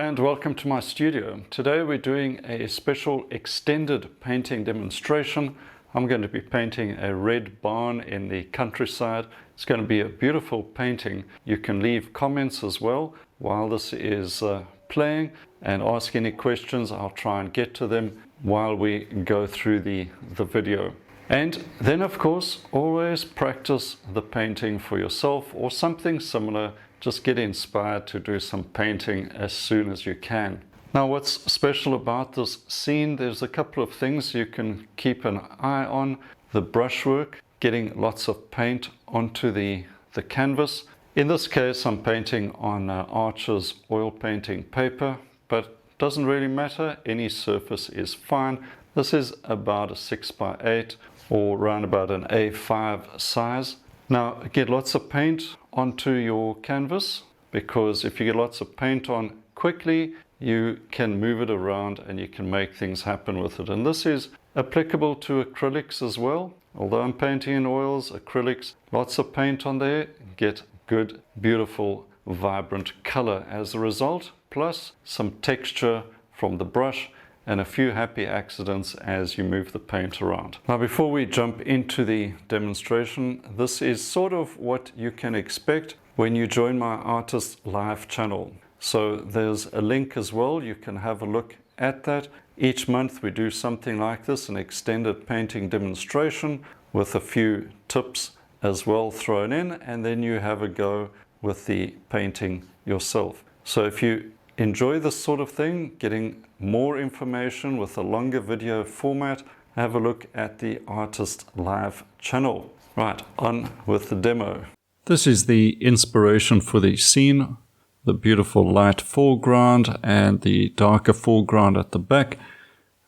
and welcome to my studio. Today we're doing a special extended painting demonstration. I'm going to be painting a red barn in the countryside. It's going to be a beautiful painting. You can leave comments as well while this is playing and ask any questions. I'll try and get to them while we go through the video. And then of course, always practice the painting for yourself or something similar. Just get inspired to do some painting as soon as you can. Now, what's special about this scene, there's a couple of things you can keep an eye on. The brushwork, getting lots of paint onto the canvas. In this case, I'm painting on Archer's oil painting paper, but doesn't really matter. Any surface is fine. This is about a 6x8 or around about an A5 size. Now, get lots of paint onto your canvas, because if you get lots of paint on quickly, you can move it around and you can make things happen with it. And this is applicable to acrylics as well. Although I'm painting in oils, acrylics, lots of paint on there, get good, beautiful, vibrant color as a result, plus some texture from the brush and a few happy accidents as you move the paint around. Now, before we jump into the demonstration, this is sort of what you can expect when you join my Artist Live channel. So there's a link as well. You can have a look at that. Each month we do something like this, an extended painting demonstration with a few tips as well thrown in, and then you have a go with the painting yourself. So if you enjoy this sort of thing, getting more information with a longer video format, have a look at the Artist Live channel. Right, on with the demo. This is the inspiration for the scene, the beautiful light foreground and the darker foreground at the back.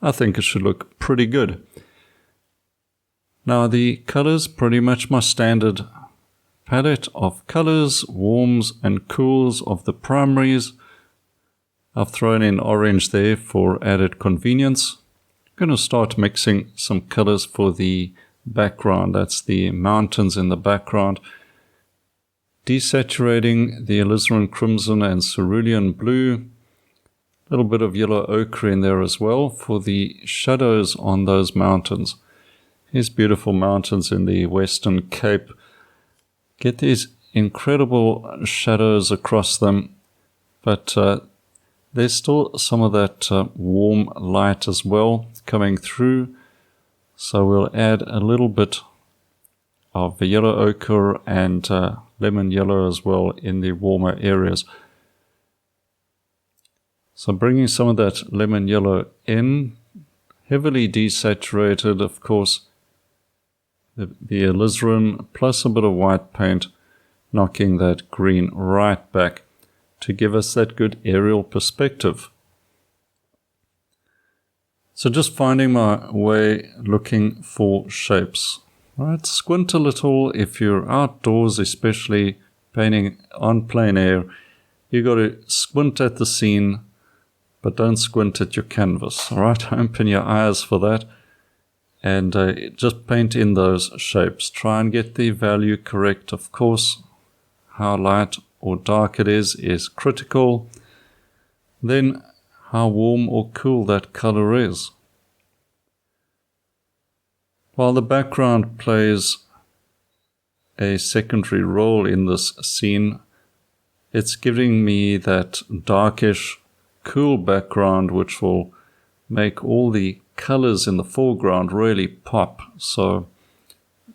I think it should look pretty good. Now the colors, pretty much my standard palette of colors, warms and cools of the primaries. I've thrown in orange there for added convenience. I'm going to start mixing some colors for the background. That's the mountains in the background. Desaturating the alizarin crimson and cerulean blue. A little bit of yellow ochre in there as well for the shadows on those mountains. Here's beautiful mountains in the Western Cape. Get these incredible shadows across them, but there's still some of that warm light as well coming through. So we'll add a little bit of the yellow ochre and lemon yellow as well in the warmer areas. So bringing some of that lemon yellow in, heavily desaturated, of course, the alizarin plus a bit of white paint, knocking that green right back to give us that good aerial perspective. So just finding my way looking for shapes. Right, squint a little if you're outdoors, especially painting on plein air. You got to squint at the scene, but don't squint at your canvas. All right, open your eyes for that, and just paint in those shapes. Try and get the value correct, of course. How light or dark it is critical. Then how warm or cool that color is. While the background plays a secondary role in this scene, it's giving me that darkish, cool background which will make all the colors in the foreground really pop. So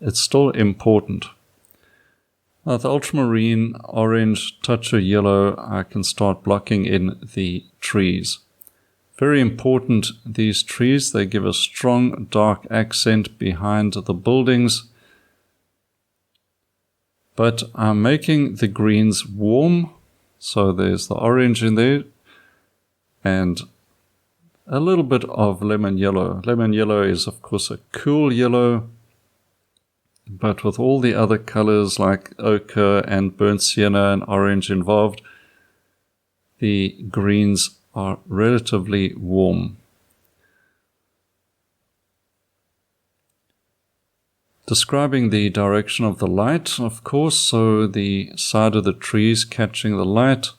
it's still important. Now with ultramarine, orange, touch of yellow, I can start blocking in the trees. Very important, these trees, they give a strong dark accent behind the buildings. But I'm making the greens warm, so there's the orange in there, and a little bit of lemon yellow. Lemon yellow is, of course, a cool yellow, but with all the other colors like ochre and burnt sienna and orange involved, the greens are relatively warm. Describing the direction of the light, of course, so the side of the trees catching the light,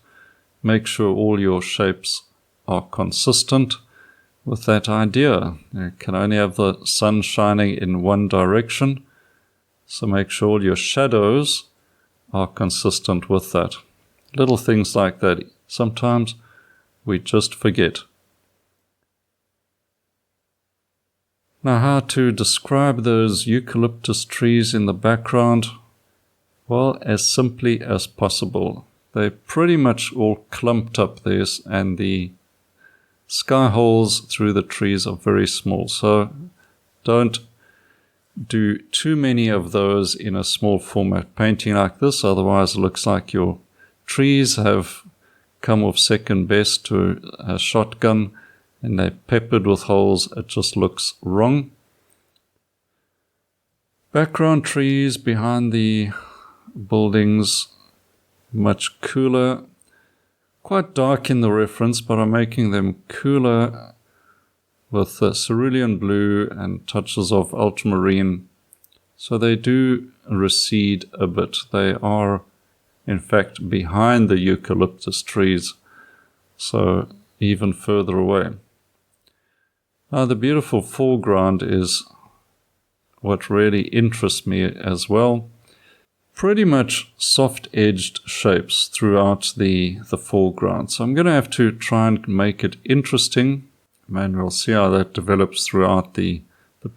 make sure all your shapes are consistent with that idea. You can only have the sun shining in one direction, so make sure all your shadows are consistent with that. Little things like that, sometimes we just forget. Now, how to describe those eucalyptus trees in the background? Well, as simply as possible. They're pretty much all clumped up there, and the sky holes through the trees are very small. So don't do too many of those in a small format painting like this, otherwise it looks like your trees have come off second best to a shotgun and they're peppered with holes. It just looks wrong. Background trees behind the buildings, much cooler, quite dark in the reference, but I'm making them cooler with cerulean blue and touches of ultramarine, so they do recede a bit. They are in fact behind the eucalyptus trees, so even further away. Now the beautiful foreground is what really interests me as well. Pretty much soft-edged shapes throughout the foreground. So I'm going to have to try and make it interesting, and we'll see how that develops throughout the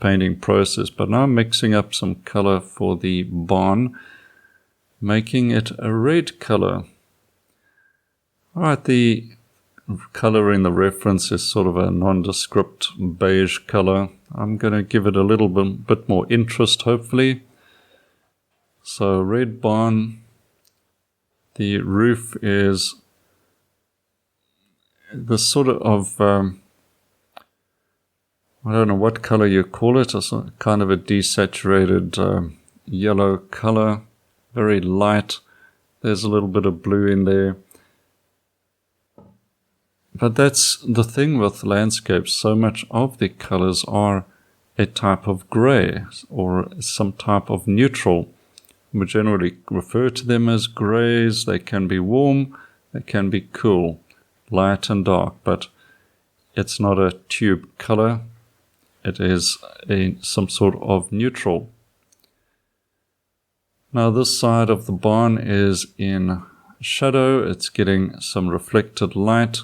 painting process. But now I'm mixing up some color for the barn, making it a red color. Alright, the color in the reference is sort of a nondescript beige color. I'm going to give it a little bit more interest, hopefully. So red barn, the roof is the sort of, I don't know what color you call it, it's a kind of a desaturated yellow color, very light. There's a little bit of blue in there. But that's the thing with landscapes, so much of the colors are a type of gray or some type of neutral. We generally refer to them as grays. They can be warm, they can be cool, light and dark, but it's not a tube color. It is some sort of neutral. Now this side of the barn is in shadow. It's getting some reflected light,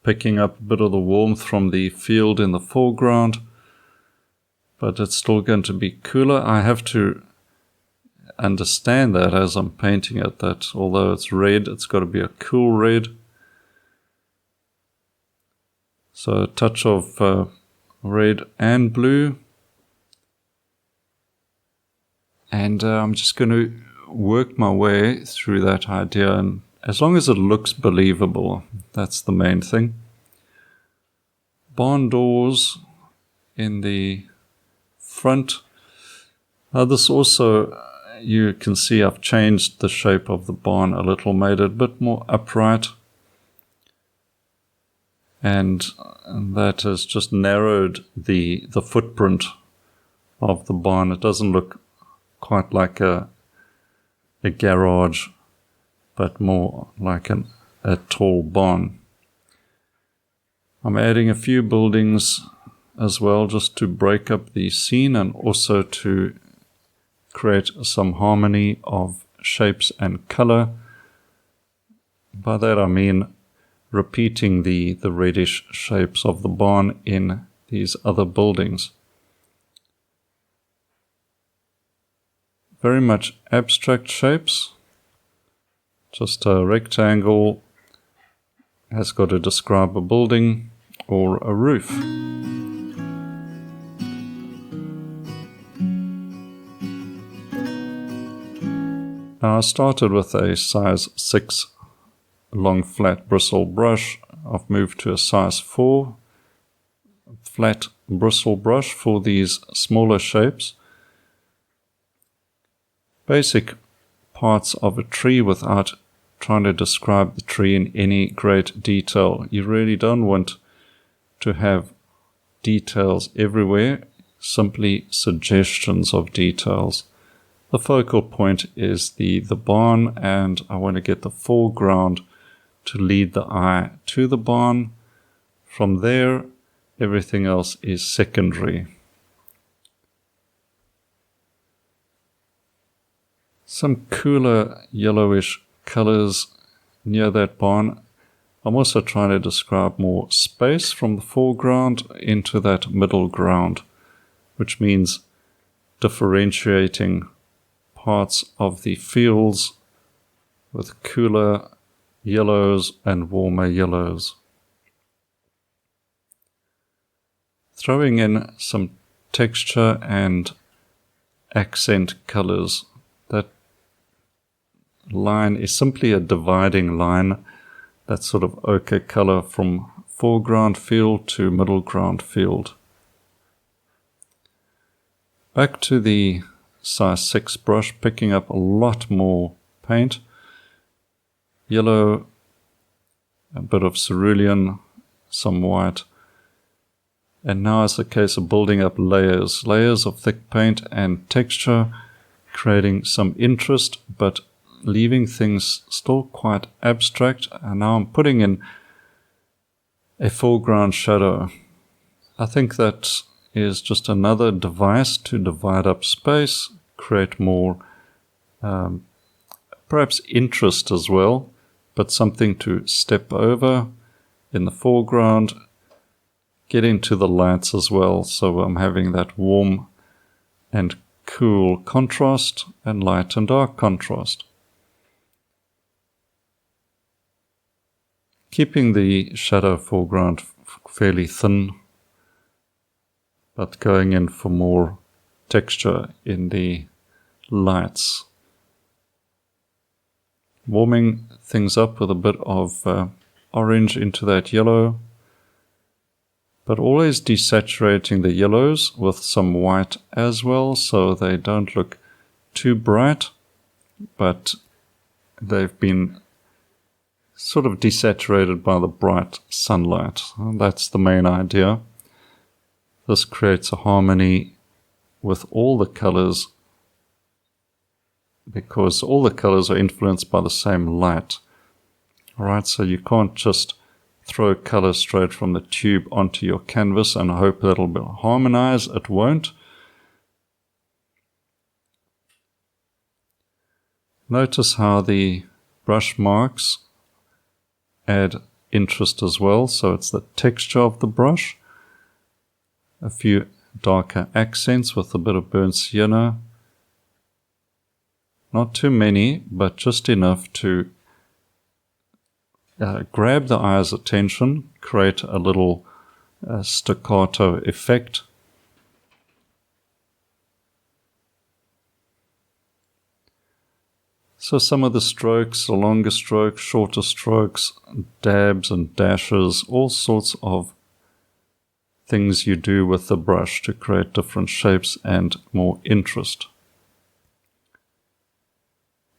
picking up a bit of the warmth from the field in the foreground, but it's still going to be cooler. I have to understand that as I'm painting it, that although it's red, it's got to be a cool red. So a touch of red and blue, and I'm just going to work my way through that idea, and as long as it looks believable, that's the main thing. Barn doors in the front. Now this also, you can see I've changed the shape of the barn a little, made it a bit more upright, and that has just narrowed the footprint of the barn. It doesn't look quite like a garage, but more like a tall barn. I'm adding a few buildings as well, just to break up the scene and also to create some harmony of shapes and color. By that I mean repeating the reddish shapes of the barn in these other buildings. Very much abstract shapes. Just a rectangle has got to describe a building or a roof. Now I started with a size 6 long flat bristle brush. I've moved to a size 4 flat bristle brush for these smaller shapes. Basic parts of a tree without trying to describe the tree in any great detail. You really don't want to have details everywhere, simply suggestions of details. The focal point is the barn, and I want to get the foreground to lead the eye to the barn. From there, everything else is secondary. Some cooler yellowish colors near that barn. I'm also trying to describe more space from the foreground into that middle ground, which means differentiating parts of the fields with cooler yellows and warmer yellows. Throwing in some texture and accent colors. That line is simply a dividing line, that sort of ochre color from foreground field to middle ground field. Back to the size 6 brush, picking up a lot more paint. Yellow, a bit of cerulean, some white. And now it's a case of building up layers of thick paint and texture, creating some interest, but leaving things still quite abstract. And now I'm putting in a foreground shadow. I think that is just another device to divide up space, create more perhaps interest as well, but something to step over in the foreground, get into the lights as well. So I'm having that warm and cool contrast and light and dark contrast. Keeping the shadow foreground fairly thin, but going in for more texture in the lights. Warming things up with a bit of orange into that yellow, but always desaturating the yellows with some white as well, so they don't look too bright, but they've been sort of desaturated by the bright sunlight. And that's the main idea. This creates a harmony with all the colors, because all the colors are influenced by the same light. Alright, so you can't just throw color straight from the tube onto your canvas and hope that it'll harmonize. It won't. Notice how the brush marks add interest as well. So it's the texture of the brush. A few darker accents with a bit of burnt sienna. Not too many, but just enough to grab the eye's attention, create a little staccato effect. So some of the strokes, the longer strokes, shorter strokes, dabs and dashes, all sorts of things you do with the brush to create different shapes and more interest.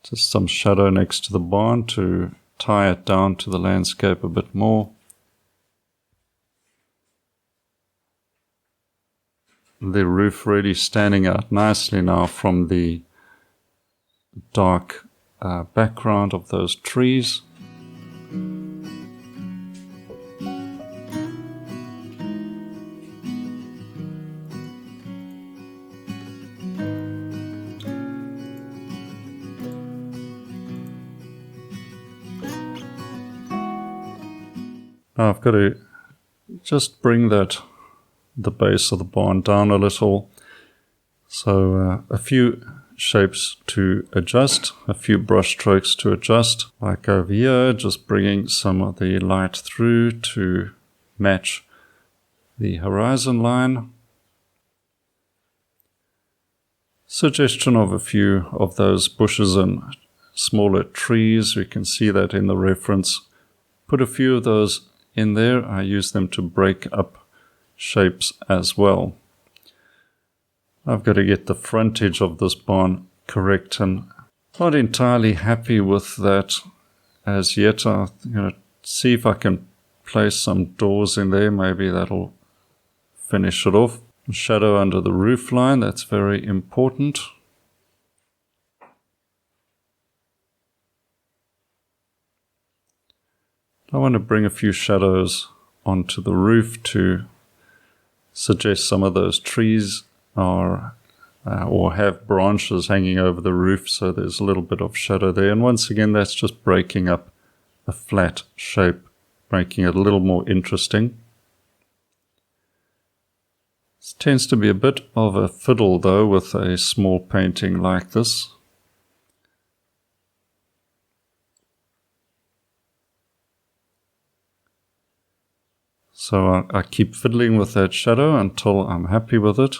Just some shadow next to the barn to tie it down to the landscape a bit more. The roof really standing out nicely now from the dark background of those trees. Now I've got to just bring the base of the barn down a little. So a few shapes to adjust, a few brush strokes to adjust. Like over here, just bringing some of the light through to match the horizon line. Suggestion of a few of those bushes and smaller trees. We can see that in the reference. Put a few of those in there. I use them to break up shapes as well. I've got to get the frontage of this barn correct, and not entirely happy with that as yet. I'm going to see if I can place some doors in there. Maybe that'll finish it off. Shadow under the roof line, that's very important. I want to bring a few shadows onto the roof to suggest some of those trees are or have branches hanging over the roof, so there's a little bit of shadow there. And once again, that's just breaking up a flat shape, making it a little more interesting. This tends to be a bit of a fiddle though with a small painting like this. So I keep fiddling with that shadow until I'm happy with it.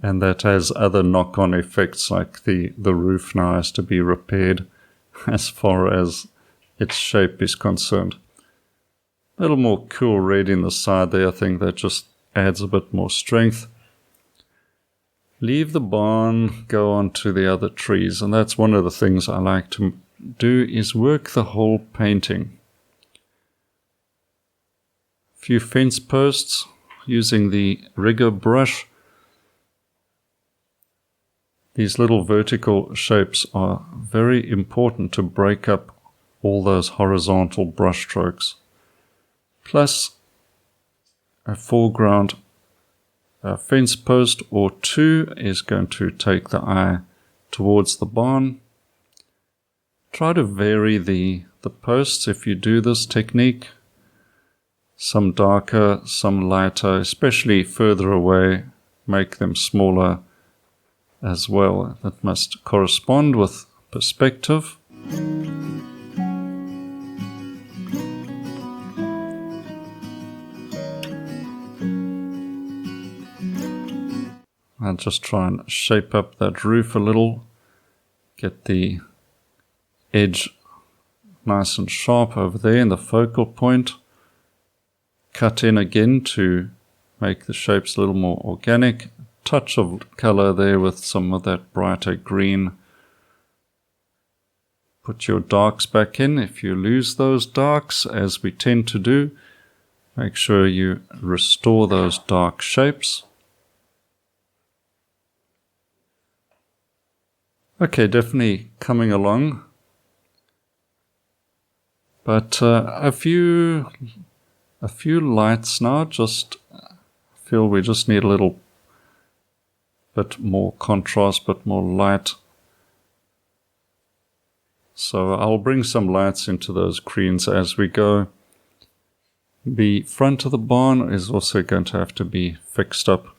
And that has other knock-on effects, like the roof now has to be repaired as far as its shape is concerned. A little more cool red in the side there, I think that just adds a bit more strength. Leave the barn, go on to the other trees, and that's one of the things I like to do, is work the whole painting. A few fence posts using the rigger brush. These little vertical shapes are very important to break up all those horizontal brush strokes. Plus a foreground fence post or two is going to take the eye towards the barn. Try to vary the posts if you do this technique. Some darker, some lighter, especially further away, make them smaller as well. That must correspond with perspective. I'll just try and shape up that roof a little, get the edge nice and sharp over there in the focal point. Cut in again to make the shapes a little more organic. Touch of color there with some of that brighter green. Put your darks back in. If you lose those darks, as we tend to do, make sure you restore those dark shapes. Okay, definitely coming along. But a few lights now. Just feel we just need a little bit more contrast, bit more light. So I'll bring some lights into those greens as we go. The front of the barn is also going to have to be fixed up.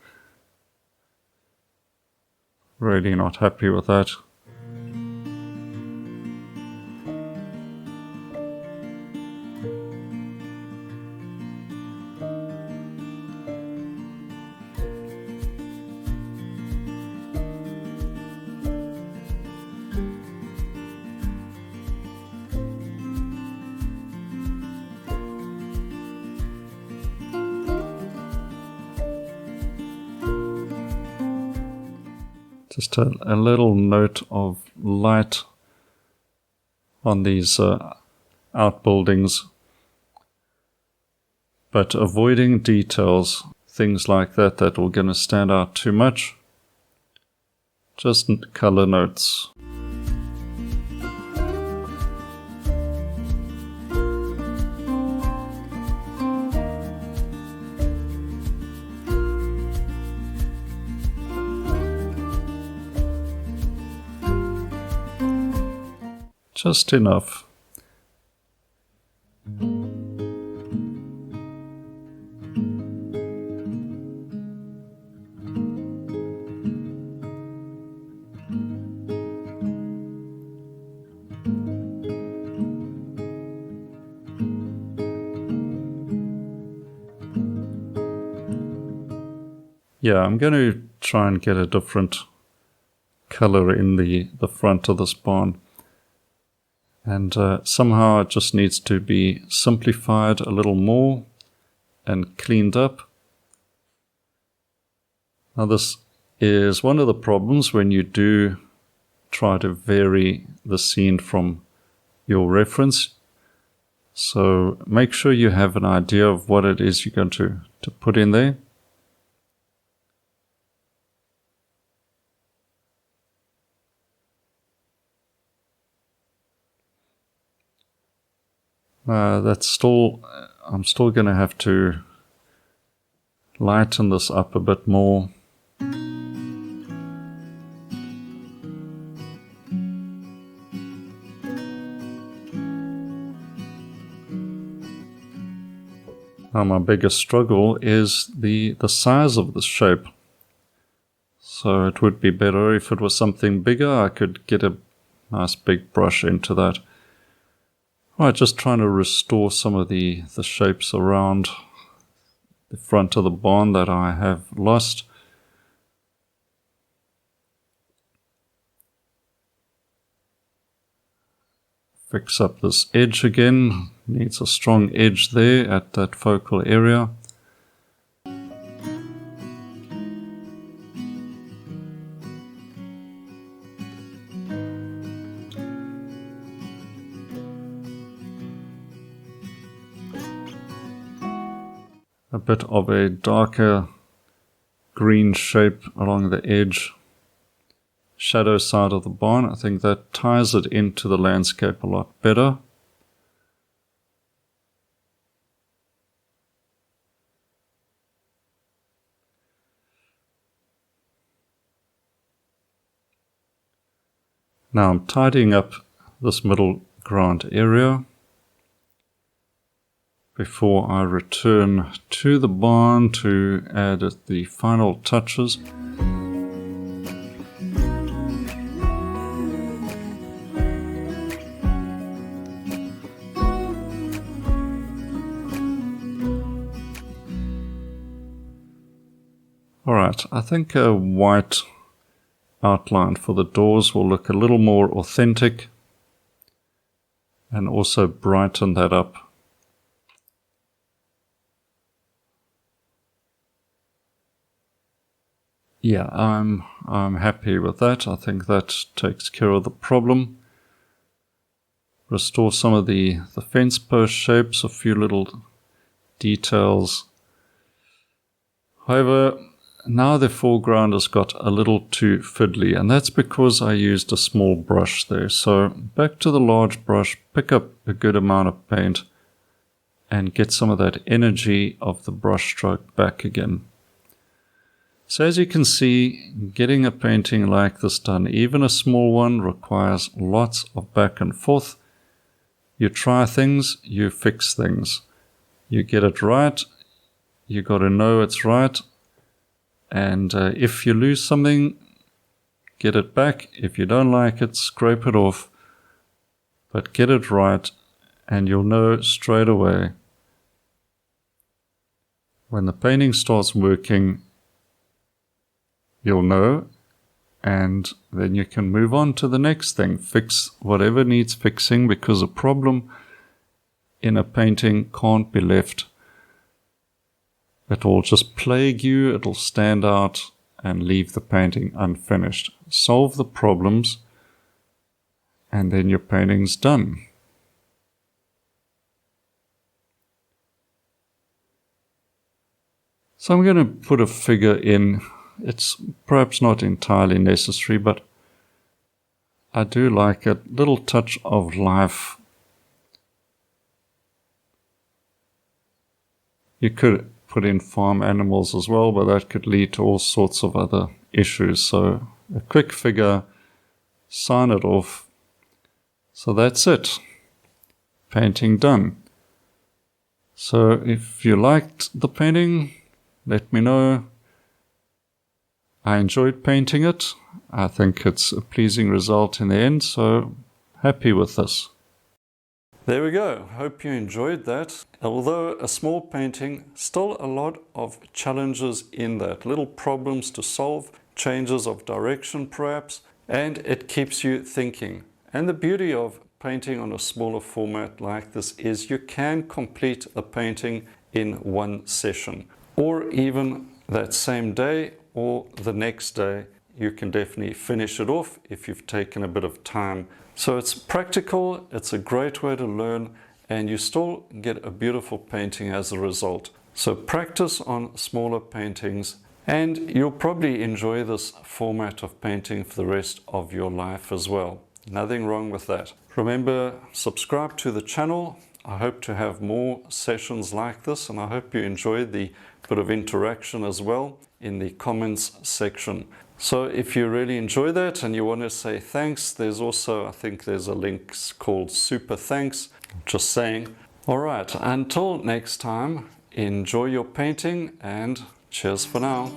Really not happy with that. Just a little note of light on these outbuildings, but avoiding details, things like that that are going to stand out too much. Just color notes. Just enough. Yeah, I'm going to try and get a different color in the front of this barn. And somehow it just needs to be simplified a little more and cleaned up. Now this is one of the problems when you do try to vary the scene from your reference. So make sure you have an idea of what it is you're going to put in there. I'm still going to have to lighten this up a bit more. Now my biggest struggle is the size of the shape. So it would be better if it was something bigger. I could get a nice big brush into that. Alright, just trying to restore some of the shapes around the front of the barn that I have lost. Fix up this edge again. Needs a strong edge there at that focal area. A bit of a darker green shape along the edge, shadow side of the barn. I think that ties it into the landscape a lot better. Now I'm tidying up this middle ground area before I return to the barn to add the final touches. Alright, I think a white outline for the doors will look a little more authentic and also brighten that up. Yeah, I'm happy with that. I think that takes care of the problem. Restore some of the fence post shapes, a few little details. However, now the foreground has got a little too fiddly, and that's because I used a small brush there. So back to the large brush, pick up a good amount of paint and get some of that energy of the brush stroke back again. So as you can see, getting a painting like this done, even a small one, requires lots of back and forth. You try things, you fix things. You get it right, you got to know it's right. And if you lose something, get it back. If you don't like it, scrape it off. But get it right, and you'll know straight away. When the painting starts working, you'll know, and then you can move on to the next thing. Fix whatever needs fixing, because a problem in a painting can't be left. It will just plague you, it'll stand out and leave the painting unfinished. Solve the problems, and then your painting's done. So I'm going to put a figure in. It's perhaps not entirely necessary, but I do like a little touch of life. You could put in farm animals as well, but that could lead to all sorts of other issues. So a quick figure, sign it off. So that's it. Painting done. So if you liked the painting, let me know. I enjoyed painting it. I think it's a pleasing result in the end, so happy with this. There we go. Hope you enjoyed that. Although a small painting, still a lot of challenges in that. Little problems to solve, changes of direction perhaps, and it keeps you thinking. And the beauty of painting on a smaller format like this is you can complete a painting in one session, or even that same day or the next day. You can definitely finish it off if you've taken a bit of time. So it's practical, it's a great way to learn, and you still get a beautiful painting as a result. So practice on smaller paintings, and you'll probably enjoy this format of painting for the rest of your life as well. Nothing wrong with that. Remember, subscribe to the channel. I hope to have more sessions like this, and I hope you enjoy the bit of interaction as well in the comments section. So if you really enjoy that and you want to say thanks, there's also, I think there's a link called Super Thanks. Just saying. All right, until next time, enjoy your painting and cheers for now.